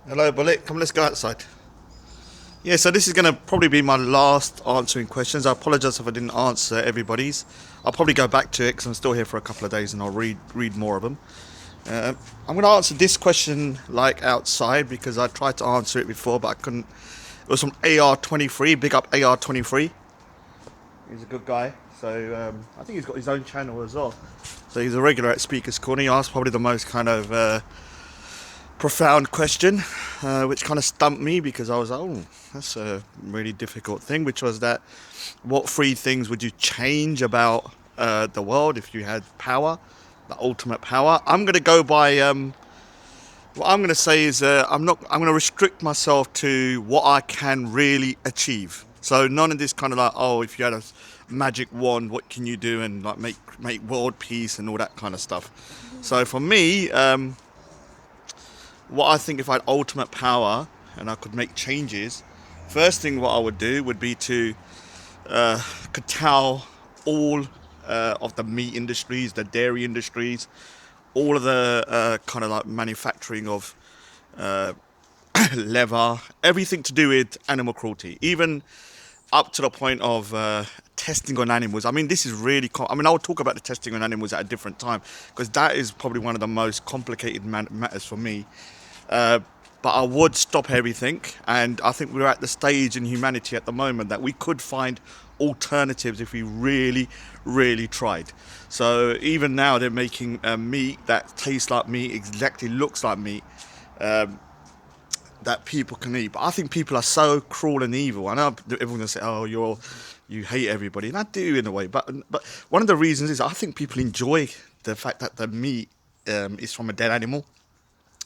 Hello, Bullet. Come, let's go outside. Yeah, so this is going to probably be my last answering questions. I apologise if I didn't answer everybody's. I'll probably go back to it because I'm still here for a couple of days and I'll read more of them. I'm going to answer this question like outside because I tried to answer it before but I couldn't. It was from AR23. Big up AR23. He's a good guy. So I think he's got his own channel as well. So he's a regular at Speaker's Corner. He asked probably the most kind of profound question, which kind of stumped me because I was like, oh, that's a really difficult thing, which was that what three things would you change about the world if you had power, the ultimate power? I'm going to go by, what I'm going to say is I'm going to restrict myself to what I can really achieve. So none of this kind of like, oh, if you had a magic wand, what can you do and like make world peace and all that kind of stuff. So for me, what I think if I had ultimate power and I could make changes, first thing what I would do would be to curtail all of the meat industries, the dairy industries, all of the kind of like manufacturing of leather, everything to do with animal cruelty, even up to the point of testing on animals. I mean, this is really. I mean, I'll talk about the testing on animals at a different time because that is probably one of the most complicated matters for me. But I would stop everything, and I think we're at the stage in humanity at the moment that we could find alternatives if we really, really tried. So even now they're making meat that tastes like meat, exactly looks like meat, that people can eat. But I think people are so cruel and evil. I know everyone's gonna say, "Oh, you hate everybody," and I do in a way. But one of the reasons is I think people enjoy the fact that the meat is from a dead animal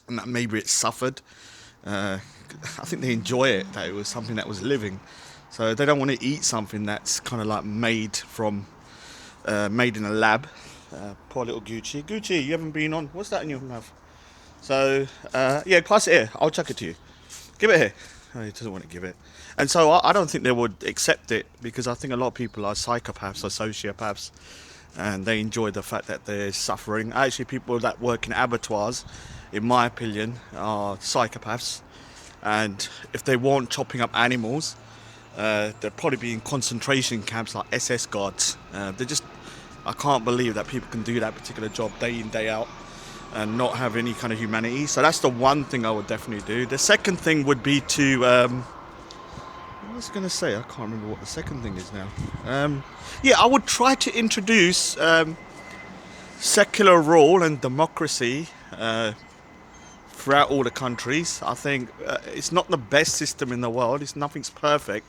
and that maybe it suffered. Uh, I think they enjoy it that it was something that was living, so they don't want to eat something that's kind of like made in a lab. Poor little Gucci. Gucci, you haven't been on. What's that in your mouth? So yeah, pass it here. I'll chuck it to you. Give it here. Oh, he doesn't want to give it. And so I don't think they would accept it because I think a lot of people are psychopaths or sociopaths and they enjoy the fact that they're suffering. Actually, people that work in abattoirs, in my opinion, are psychopaths. And if they weren't chopping up animals, they'd probably be in concentration camps like SS guards. They just, I can't believe that people can do that particular job day in, day out and not have any kind of humanity. So that's the one thing I would definitely do. The second thing would be to, what was I going to say? I can't remember what the second thing is now. Yeah, I would try to introduce secular rule and democracy throughout all the countries. I think it's not the best system in the world. It's nothing's perfect,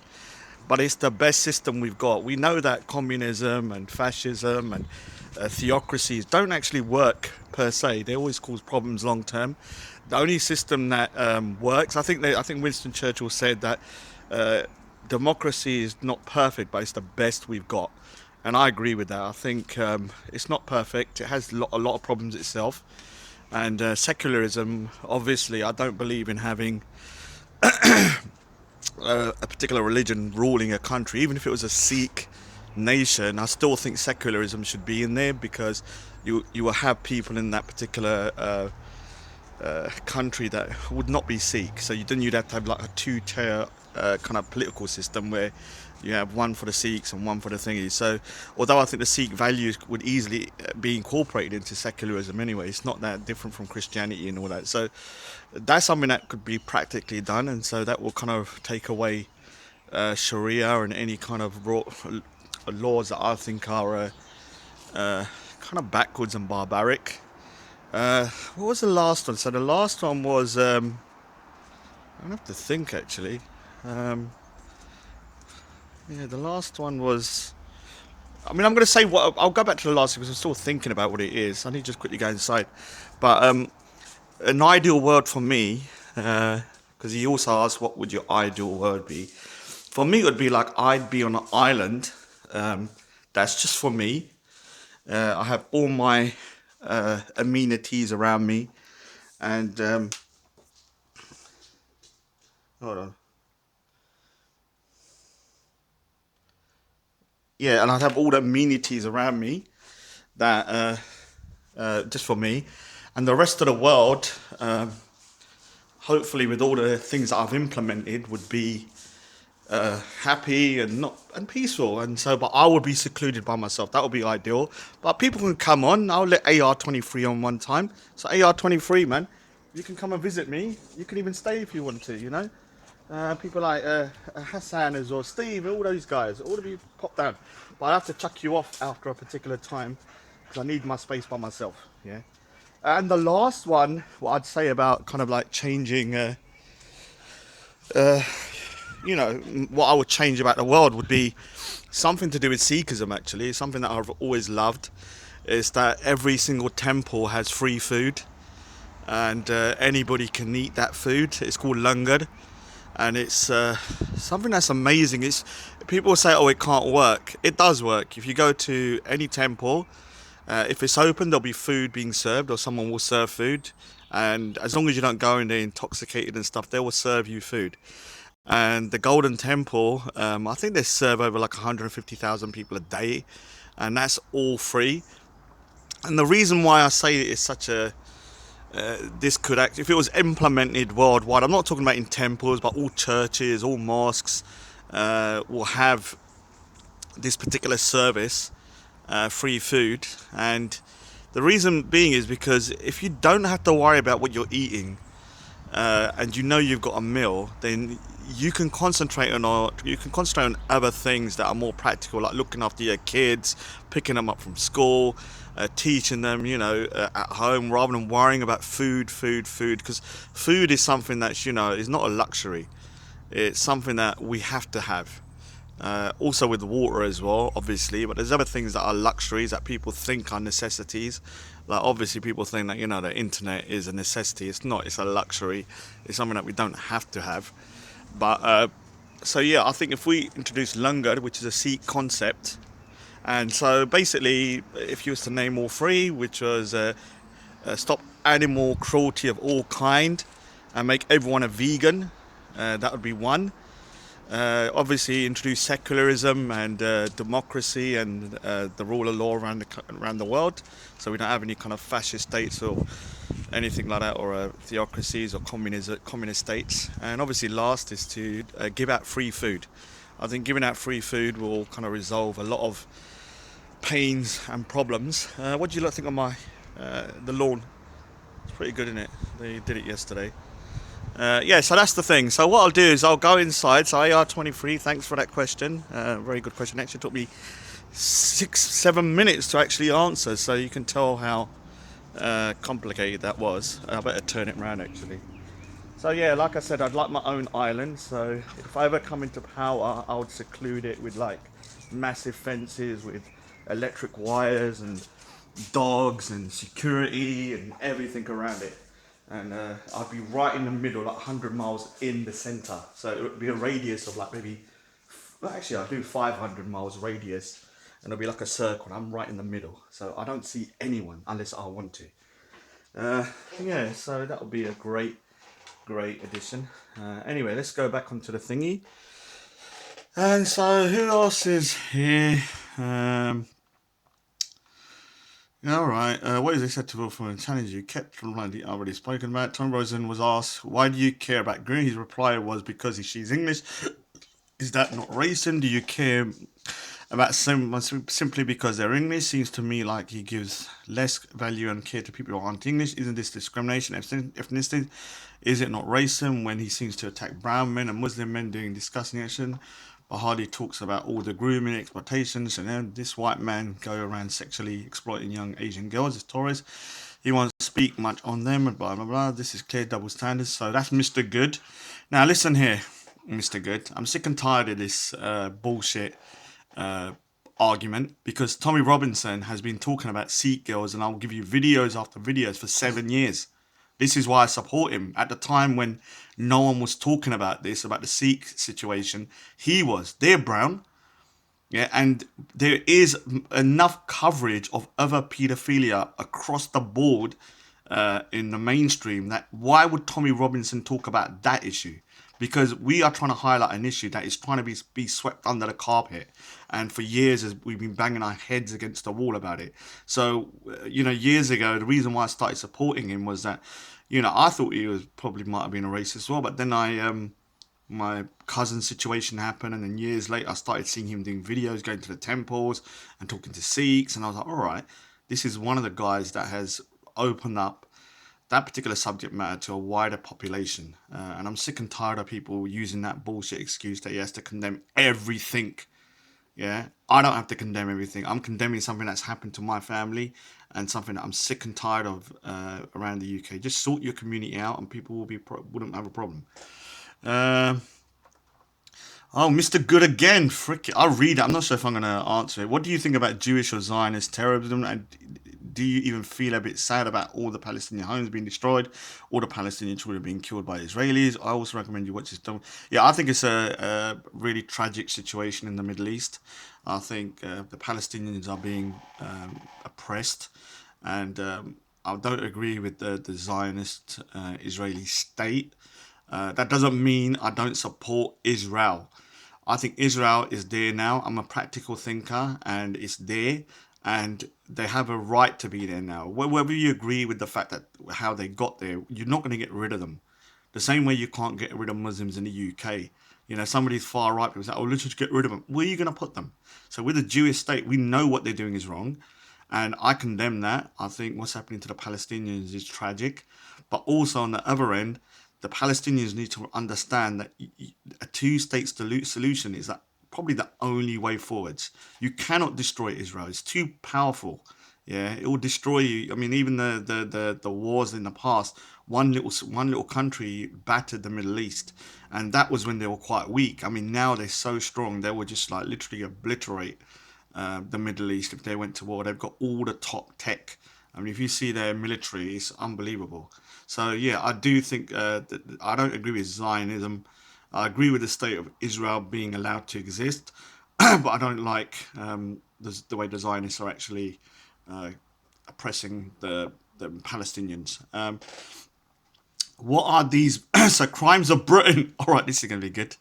but it's the best system we've got. We know that communism and fascism and theocracies don't actually work per se. They always cause problems long term. The only system that works, I think Winston Churchill said that democracy is not perfect, but it's the best we've got. And I agree with that. I think it's not perfect. It has a lot of problems itself. And secularism, obviously, I don't believe in having a particular religion ruling a country. Even if it was a Sikh nation, I still think secularism should be in there because you will have people in that particular country that would not be Sikh. So you'd have to have like a two-tier kind of political system where you have one for the Sikhs and one for the thingies. So although I think the Sikh values would easily be incorporated into secularism anyway, it's not that different from Christianity and all that. So that's something that could be practically done, and so that will kind of take away Sharia and any kind of laws that I think are kind of backwards and barbaric. What was the last one? So the last one was I have to think actually. Um, yeah, the last one was. I mean, I'm going to say what. I'll go back to the last one because I'm still thinking about what it is. I need to just quickly go inside. But an ideal world for me, because he also asked what would your ideal world be. For me, it would be like I'd be on an island that's just for me. I have all my amenities around me, and hold on. Yeah, and I'd have all the amenities around me that just for me, and the rest of the world. hopefully with all the things that I've implemented, would be happy and not and peaceful. And so, but I would be secluded by myself. That would be ideal. But people can come on. I'll let AR23 on one time. So AR23, man, you can come and visit me. You can even stay if you want to. You know, people like Hassan as well, Steve, all those guys. All of you pop down. But I have to chuck you off after a particular time because I need my space by myself. Yeah. And the last one, what I'd say about kind of like changing. You know, what I would change about the world would be something to do with Sikhism. Actually, something that I've always loved is that every single temple has free food, and anybody can eat that food. It's called langar, and it's something that's amazing. It's people say, "Oh, it can't work." It does work. If you go to any temple, if it's open, there'll be food being served, or someone will serve food. And as long as you don't go in there intoxicated and stuff, they will serve you food. And the Golden Temple, I think they serve over like 150,000 people a day, and that's all free. And the reason why I say it's such a this could act if it was implemented worldwide. I'm not talking about in temples, but all churches, all mosques will have this particular service, free food. And the reason being is because if you don't have to worry about what you're eating, and you know you've got a meal, then you can concentrate on other things that are more practical, like looking after your kids, picking them up from school, teaching them, at home, rather than worrying about food. Because food is something that's, is not a luxury. It's something that we have to have. Also with water as well, obviously, but there's other things that are luxuries that people think are necessities. Like obviously people think that, the internet is a necessity. It's not, it's a luxury. It's something that we don't have to have. But so yeah, I think if we introduce langar, which is a Sikh concept, and so basically if you was to name all three, which was stop animal cruelty of all kind and make everyone a vegan, that would be one. Obviously introduce secularism and democracy and the rule of law around the world, so we don't have any kind of fascist states or anything like that, or theocracies or communist states. And obviously last is to give out free food. I think giving out free food will kind of resolve a lot of pains and problems. What do you think of my the lawn? It's pretty good, isn't it? They did it yesterday. Yeah, so that's the thing. So what I'll do is I'll go inside. So AR23, thanks for that question. Very good question. Actually took me 6-7 minutes to actually answer, so you can tell how complicated that was. I better turn it around actually. So yeah, like I said, I'd like my own island. So if I ever come into power, I would seclude it with like massive fences with electric wires and dogs and security and everything around it. And I'd be right in the middle, like 100 miles in the center. So it would be a radius of like maybe, well, actually I'll do 500 miles radius, and it'll be like a circle, and I'm right in the middle. So I don't see anyone unless I want to. Yeah, so that would be a great addition. Anyway, let's go back onto the thingy. And so who else is here? All right. What is acceptable for a challenge you kept from like already spoken about? Tom Rosen was asked, "Why do you care about Green?" His reply was, "Because she's English." Is that not racist? Do you care about simply because they're English? Seems to me like he gives less value and care to people who aren't English. Isn't this discrimination? Ethnicity? Is it not racism when he seems to attack brown men and Muslim men doing disgusting action? But hardly talks about all the grooming, exploitations, and then this white man go around sexually exploiting young Asian girls as tourists. He won't speak much on them and blah blah blah. This is clear double standards. So that's Mr. Good. Now listen here, Mr. Good. I'm sick and tired of this bullshit argument, because Tommy Robinson has been talking about Sikh girls, and I'll give you videos after videos for 7 years. This is why I support him. At the time when no one was talking about this, about the Sikh situation, he was. They're brown. Yeah, and there is enough coverage of other paedophilia across the board in the mainstream that why would Tommy Robinson talk about that issue? Because we are trying to highlight an issue that is trying to be swept under the carpet. And for years, as we've been banging our heads against the wall about it. So, years ago, the reason why I started supporting him was that, I thought he was probably might have been a racist as well. But then my cousin's situation happened, and then years later, I started seeing him doing videos, going to the temples and talking to Sikhs, and I was like, all right, this is one of the guys that has opened up that particular subject matter to a wider population. And I'm sick and tired of people using that bullshit excuse that he has to condemn everything. Yeah, I don't have to condemn everything. I'm condemning something that's happened to my family and something that I'm sick and tired of around the UK. Just sort your community out, and people wouldn't have a problem. Uh, oh, Mr. Good again. Frick it. I'll read it. I'm not sure if I'm going to answer it. What do you think about Jewish or Zionist terrorism? And do you even feel a bit sad about all the Palestinian homes being destroyed, all the Palestinian children being killed by Israelis? I also recommend you watch this. Yeah, I think it's a really tragic situation in the Middle East. I think the Palestinians are being oppressed, and I don't agree with the Zionist Israeli state. That doesn't mean I don't support Israel. I think Israel is there now. I'm a practical thinker, and it's there, and they have a right to be there now. Whether you agree with the fact that how they got there, you're not going to get rid of them. The same way you can't get rid of Muslims in the UK. Some of these far right people say, "Oh, let's just get rid of them." Where are you going to put them? So with the Jewish state, we know what they're doing is wrong, and I condemn that. I think what's happening to the Palestinians is tragic, but also on the other end, the Palestinians need to understand that a two-state solution is that probably the only way forwards. You cannot destroy Israel; it's too powerful. Yeah, it will destroy you. I mean, even the wars in the past, one little country battered the Middle East, and that was when they were quite weak. I mean, now they're so strong; they will just like literally obliterate the Middle East if they went to war. They've got all the top tech. I mean, if you see their military, it's unbelievable. So yeah, I do think that I don't agree with Zionism. I agree with the state of Israel being allowed to exist, but I don't like the way the Zionists are actually uh, oppressing the Palestinians. What are these? So crimes of Britain. All right, this is going to be good.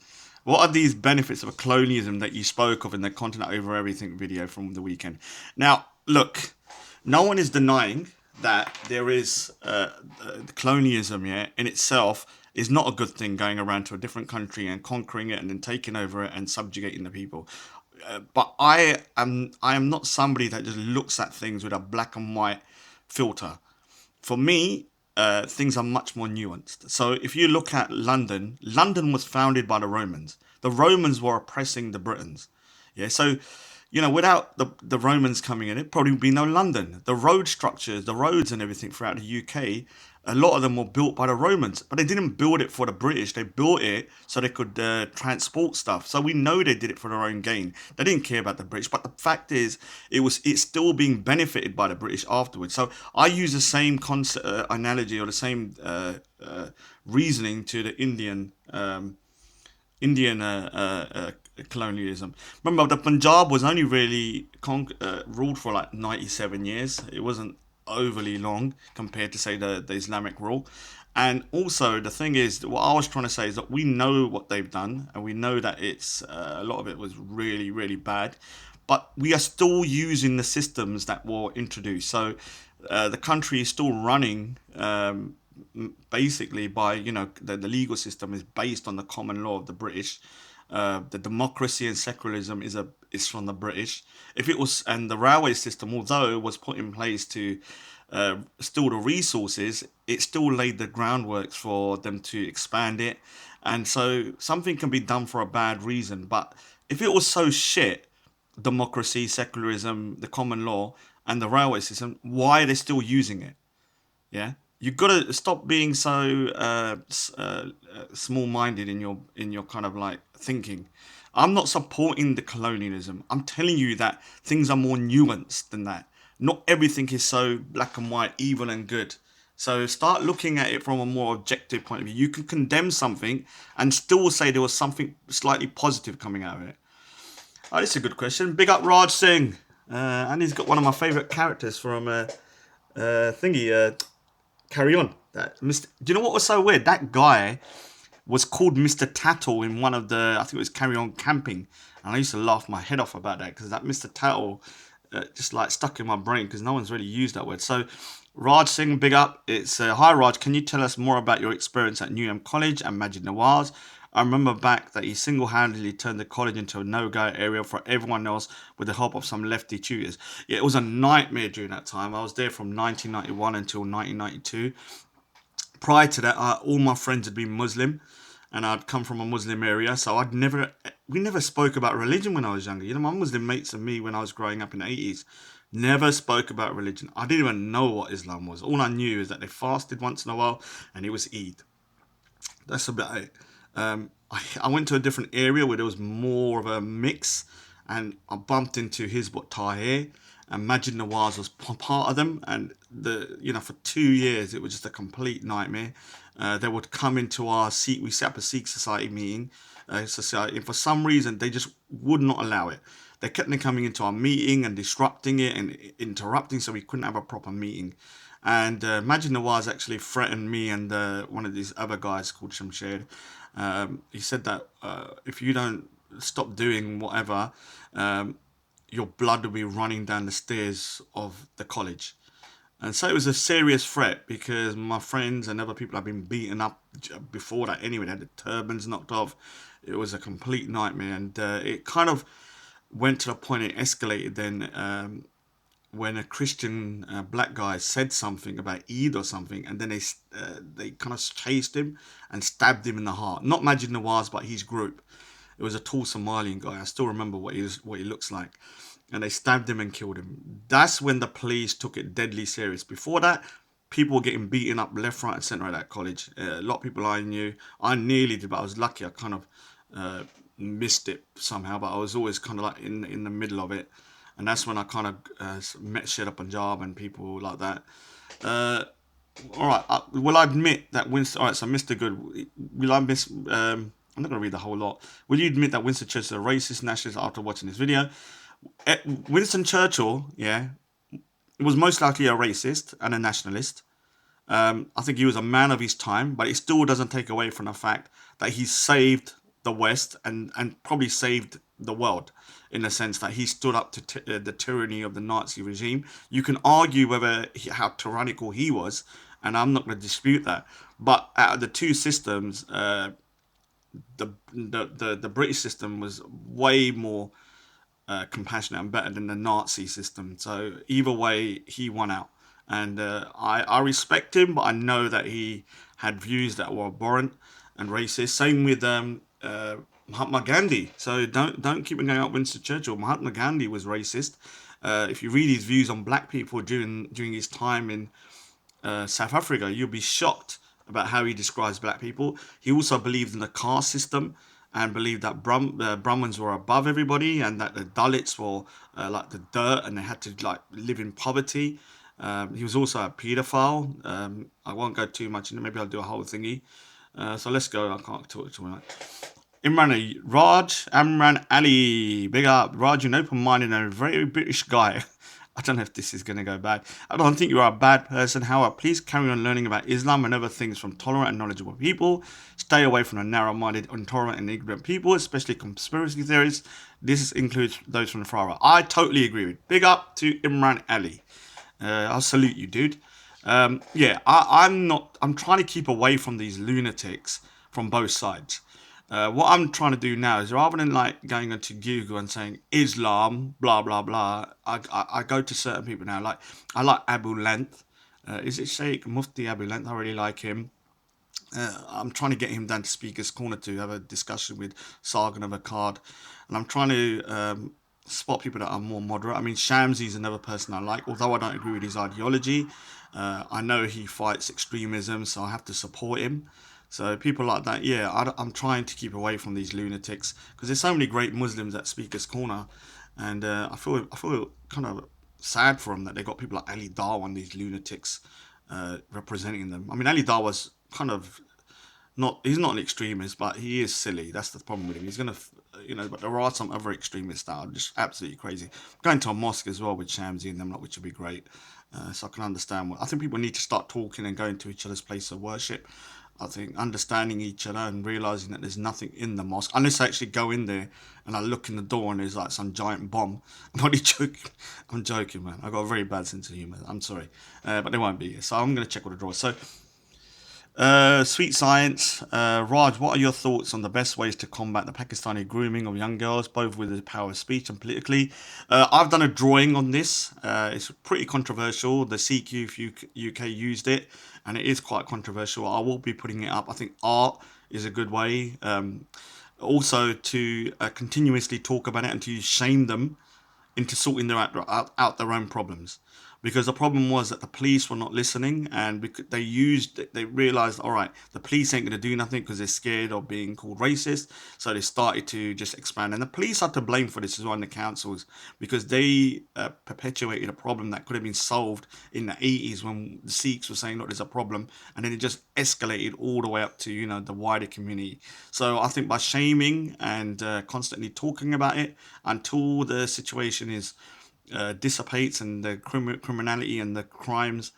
What are these benefits of colonialism that you spoke of in the content over everything video from the weekend? Now, look, no one is denying that there is colonialism, yeah, in itself is not a good thing, going around to a different country and conquering it and then taking over it and subjugating the people. But I am not somebody that just looks at things with a black and white filter. For me, things are much more nuanced. So if you look at London, London was founded by the Romans. The Romans were oppressing the Britons. Yeah, so without the Romans coming in, it probably would be no London. The road structures, the roads and everything throughout the UK, a lot of them were built by the Romans, but they didn't build it for the British. They built it so they could transport stuff. So we know they did it for their own gain. They didn't care about the British, but the fact is, it's still being benefited by the British afterwards. So I use the same concept, analogy, or the same reasoning to the Indian colonialism. Remember, the Punjab was only really ruled for like 97 years. It wasn't overly long compared to, say, the Islamic rule. And also, the thing is, what I was trying to say is that we know what they've done, and we know that it's a lot of it was really, really bad. But we are still using the systems that were introduced. So the country is still running basically by the legal system is based on the common law of the British. The democracy and secularism is from the British. If it was, and the railway system, although it was put in place to store the resources, it still laid the groundwork for them to expand it. And so something can be done for a bad reason. But if it was so shit, democracy, secularism, the common law, and the railway system, why are they still using it? Yeah, you got to stop being so small-minded in your kind of like thinking. I'm not supporting the colonialism. I'm telling you that things are more nuanced than that. Not everything is so black and white, evil and good. So start looking at it from a more objective point of view. You can condemn something and still say there was something slightly positive coming out of it. Oh, this is a good question. Big up Raj Singh. And he's got one of my favourite characters from thingy. Carry On. That Mr. Do you know what was so weird? That guy was called Mr. Tattle in one of the, I think it was Carry On Camping, and I used to laugh my head off about that because that Mr. Tattle just like stuck in my brain because no one's really used that word. So Raj Singh, big up. It's hi Raj. Can you tell us more about your experience at Newham College and Majid Nawaz? I remember back that he single-handedly turned the college into a no-go area for everyone else with the help of some lefty tutors. Yeah, it was a nightmare during that time. I was there from 1991 until 1992. Prior to that, all my friends had been Muslim, and I'd come from a Muslim area, so we never spoke about religion when I was younger. You know, my Muslim mates and me when I was growing up in the 80s never spoke about religion. I didn't even know what Islam was. All I knew is that they fasted once in a while, and it was Eid. That's about it. I went to a different area where there was more of a mix, and I bumped into Hizbut Tahrir, and Majid Nawaz was part of them. And for 2 years it was just a complete nightmare. They would come into our Sikh. We set up a Sikh society meeting, society, and for some reason they just would not allow it. They kept on coming into our meeting and disrupting it and interrupting, so we couldn't have a proper meeting. And Majid Nawaz actually threatened me and one of these other guys called Shamshed. He said that if you don't stop doing whatever, um, your blood will be running down the stairs of the college. And so it was a serious threat because my friends and other people have been beaten up before that anyway. They had the turbans knocked off. It was a complete nightmare. And it kind of went to the point it escalated then when a Christian black guy said something about Eid or something, and then they kind of chased him and stabbed him in the heart. Not Majid Nawaz, but his group. It was a tall Somalian guy. I still remember what he looks like, and they stabbed him and killed him. That's when the police took it deadly serious. Before that, people were getting beaten up left, right, and centre at that college. A lot of people I knew, I nearly did, but I was lucky. I kind of uh, missed it somehow, but I was always kind of like in the middle of it, and that's when I kind of met Sheila Punjab and people like that. Uh, all right, will I admit that Winston? All right, so Mr. Good, will I miss? I'm not going to read the whole lot. Will you admit that Winston Churchill is a racist nationalist after watching this video? Winston Churchill, yeah, was most likely a racist and a nationalist. I think he was a man of his time, but it still doesn't take away from the fact that he saved the West and probably saved the world in the sense that he stood up to the tyranny of the Nazi regime. You can argue how tyrannical he was, and I'm not going to dispute that. But out of the two systems, the British system was way more compassionate and better than the Nazi system. So either way, he won out, and I respect him, but I know that he had views that were abhorrent and racist. Same with Mahatma Gandhi. So don't keep going out Winston Churchill. Mahatma Gandhi was racist. If you read his views on black people during his time in South Africa, you'll be shocked about how he describes black people. He also believed in the caste system and believed that Brahmins were above everybody and that the Dalits were like the dirt and they had to like live in poverty. He was also a paedophile. I won't go too much into it. Maybe I'll do a whole thingy. So let's go. I can't talk too much. Amran Ali, big up. Raj, an open-minded and a very British guy. I don't know if this is going to go bad. I don't think you are a bad person. However, please carry on learning about Islam and other things from tolerant and knowledgeable people. Stay away from the narrow-minded, intolerant and ignorant people, especially conspiracy theorists. This includes those from the far right. I totally agree with. Big up to Imran Ali. I'll salute you, dude. Yeah, I'm not. I'm trying to keep away from these lunatics from both sides. What I'm trying to do now is rather than like going onto Google and saying Islam, blah blah blah, I go to certain people now. Like I like Abu Length. Is it Sheikh Mufti Abu Length? I really like him. I'm trying to get him down to Speaker's Corner to have a discussion with Sargon of Akkad, and I'm trying to spot people that are more moderate. I mean, Shamsi is another person I like, although I don't agree with his ideology. I know he fights extremism, so I have to support him. So people like that, yeah, I'm trying to keep away from these lunatics because there's so many great Muslims at Speaker's Corner, and I feel kind of sad for them that they got people like Ali Darwan, these lunatics, representing them. I mean, Ali Darwan's kind of not he's not an extremist, but he is silly. That's the problem with him. He's gonna, but there are some other extremists that are just absolutely crazy. Going to a mosque as well with Shamsi and them, like, which would be great. So I can understand what I think people need to start talking and going to each other's place of worship. I think understanding each other and realizing that there's nothing in the mosque, unless I actually go in there and I look in the door and there's like some giant bomb. I'm only joking. I'm joking, man. I got a very bad sense of humor. I'm sorry, but there won't be. So I'm gonna check all the drawers. So Sweet Science, Raj, what are your thoughts on the best ways to combat the Pakistani grooming of young girls, both with the power of speech and politically? I've done a drawing on this. It's pretty controversial. The Sikh Youth UK used it, and it is quite controversial. I will be putting it up. I think art is a good way. Also, to continuously talk about it and to shame them into sorting out their own problems, because the problem was that the police were not listening, and because they realized, all right, the police ain't going to do nothing because they're scared of being called racist, so they started to just expand, and the police are to blame for this as well, and the councils, because they perpetuated a problem that could have been solved in the 80s when the Sikhs were saying, look, there's a problem, and then it just escalated all the way up to, the wider community. So I think by shaming and constantly talking about it until the situation is dissipates and the criminality and the crimes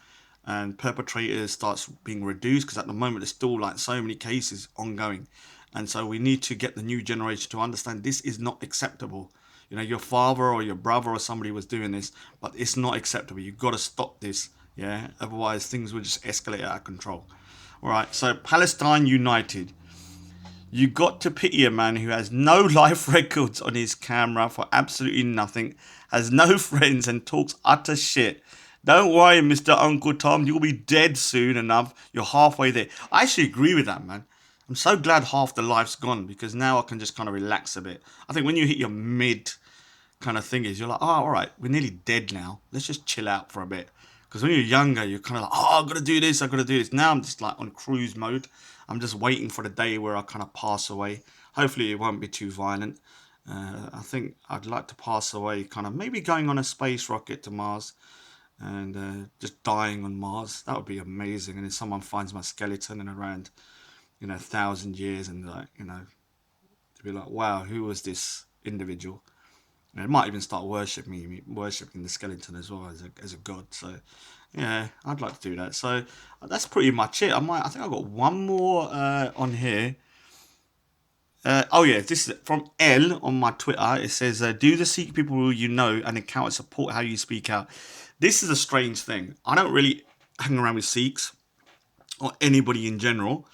and perpetrators starts being reduced, because at the moment there's still like so many cases ongoing, and so we need to get the new generation to understand this is not acceptable. Your father or your brother or somebody was doing this, but it's not acceptable. You've got to stop this. Yeah, otherwise things will just escalate out of control. All right, so Palestine United. You got to pity a man who has no life records on his camera for absolutely nothing, has no friends, and talks utter shit. Don't worry, Mr. Uncle Tom, you'll be dead soon enough. You're halfway there. I actually agree with that, man. I'm so glad half the life's gone, because now I can just kind of relax a bit. I think when you hit your mid kind of thing is, you're like, oh, all right, we're nearly dead now. Let's just chill out for a bit. Because when you're younger, you're kind of like, oh, I've got to do this, I've got to do this. Now I'm just like on cruise mode. I'm just waiting for the day where I kind of pass away. Hopefully it won't be too violent. I think I'd like to pass away kind of maybe going on a space rocket to Mars and just dying on Mars. That would be amazing. And if someone finds my skeleton in around, 1,000 years, and like, to be like, wow, who was this individual? And it might even start worshipping the skeleton as well as a god. So, yeah, I'd like to do that. So that's pretty much it. I think I've got one more on here. Oh yeah, this is from L on my Twitter. It says, "Do the Sikh people who you know and encounter support how you speak out?" This is a strange thing. I don't really hang around with Sikhs or anybody in general,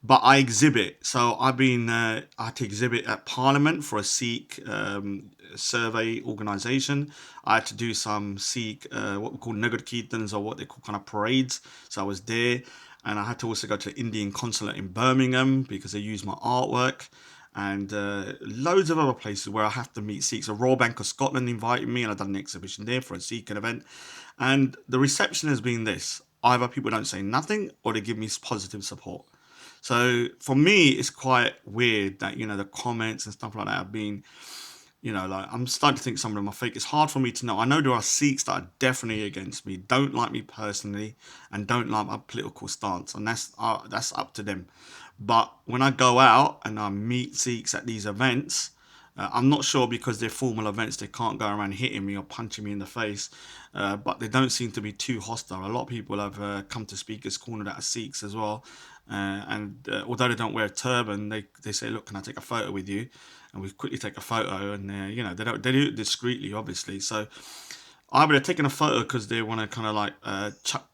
but I exhibit. So I had to exhibit at Parliament for a Sikh survey organisation. I had to do some Sikh what we call Nagar Kirtans, or what they call kind of parades. So I was there, and I had to also go to the Indian consulate in Birmingham because they used my artwork. And loads of other places where I have to meet Sikhs. So Royal Bank of Scotland invited me, and I've done an exhibition there for a Sikh event. And the reception has been this: either people don't say nothing, or they give me positive support. So for me, it's quite weird that, the comments and stuff like that have been, like, I'm starting to think some of them are fake. It's hard for me to know. I know there are Sikhs that are definitely against me, don't like me personally, and don't like my political stance, and that's up to them. But when I go out and I meet Sikhs at these events, I'm not sure, because they're formal events, they can't go around hitting me or punching me in the face, but they don't seem to be too hostile. A lot of people have come to Speaker's Corner that are Sikhs as well, and although they don't wear a turban, they say, "Look, can I take a photo with you?" And we quickly take a photo, and they do it discreetly, obviously. So either they're taking a photo because they want to kind of like chuck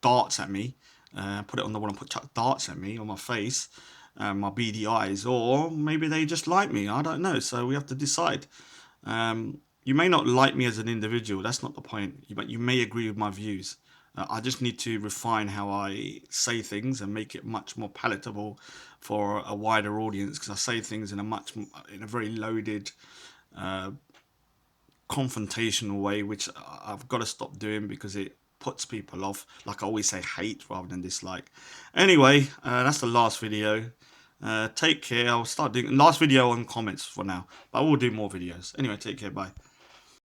darts at me, put it on the wall and chuck darts at me on my face, my beady eyes, or maybe they just like me. I don't know. So we have to decide. You may not like me as an individual. That's not the point. But you may agree with my views. I just need to refine how I say things and make it much more palatable for a wider audience, because I say things in a very loaded, confrontational way, which I've got to stop doing because it puts people off. Like I always say, hate rather than dislike. Anyway, that's the last video. Take care. I'll start doing last video on comments for now, but I will do more videos. Anyway, take care. Bye.